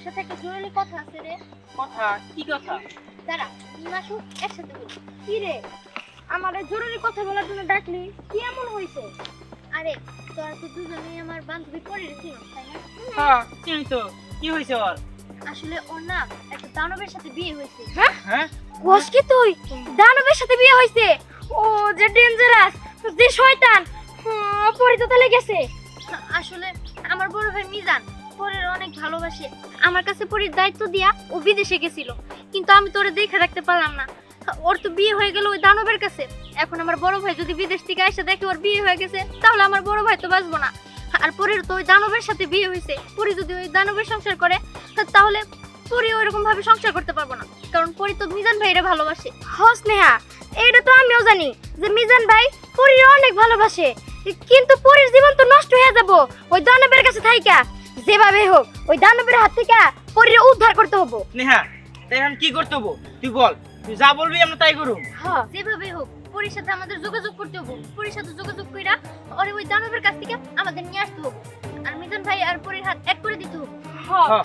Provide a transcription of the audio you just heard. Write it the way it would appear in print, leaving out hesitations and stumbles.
সাথে একটা জরুরি কথা আছে রে। কথা কি কথা? দাঁড়া, মাসু একসাথে বলি। কি রে, আমার জরুরি কথা বলার জন্য ডাকলি? কি এমন হয়েছে? আরে তোরা তো দুজনেই আমার বান্ধবী পরির ছিল, তাই না? হ্যাঁ চিনি তো। কি হয়েছে ওর? আসলে ওর না একটা দানবের সাথে বিয়ে হয়েছে। হ্যাঁ কোস কি তুই? দানবের সাথে বিয়ে হয়েছে? ও যে ডেঞ্জারাস, যে শয়তান, পরি তো তাহলে গেছে। আসলে আমার বড় ভাই মিজান পরের অনেক ভালোবাসে। আমার কাছে পরির দায়িত্ব দিয়া ও বিদেশে গেছিল, কিন্তু আমি তোরে দেখে রাখতে পারলাম না। ওর তো বিয়ে হয়ে গেল ওই দানবের কাছে। এখন আমার বড় ভাই যদি বিদেশ থেকে এসে দেখে ওর বিয়ে হয়ে গেছে, তাহলে আমার বড় ভাই তো বাঁচবো না। আর পরির তো ওই দানবের সাথে বিয়ে হয়েছে। পরি যদি ওই দানবের সংসার করে, তাহলে পরি ওইরকম ভাবে সংসার করতে পারবো না, কারণ পরি তো মিজান ভাইরে ভালোবাসে। হস নেহা, এইটা তো আমিও জানি যে মিজান ভাই পরির অনেক ভালোবাসে, কিন্তু পরির জীবন তো নষ্ট হয়ে যাব ওই দানবের কাছে থাইকা। যেভাবে হোক ওই দানবের হাত থেকে পরির উদ্ধার করতে হবে। নেহা, তাই এখন কি করতে হবো তুই বল। তুই যা বলবি আমরা তাই করব। হ্যাঁ, যেভাবে হোক পরির সাথে আমাদের যোগাযোগ করতে হবে। পরির সাথে যোগাযোগ কইরা ওরে ওই দানবের কাছ থেকে আমাদের নিয়ে আসতে হবে, আর মিজান ভাই আর পরির হাত এক করে দিতে হবে। হ্যাঁ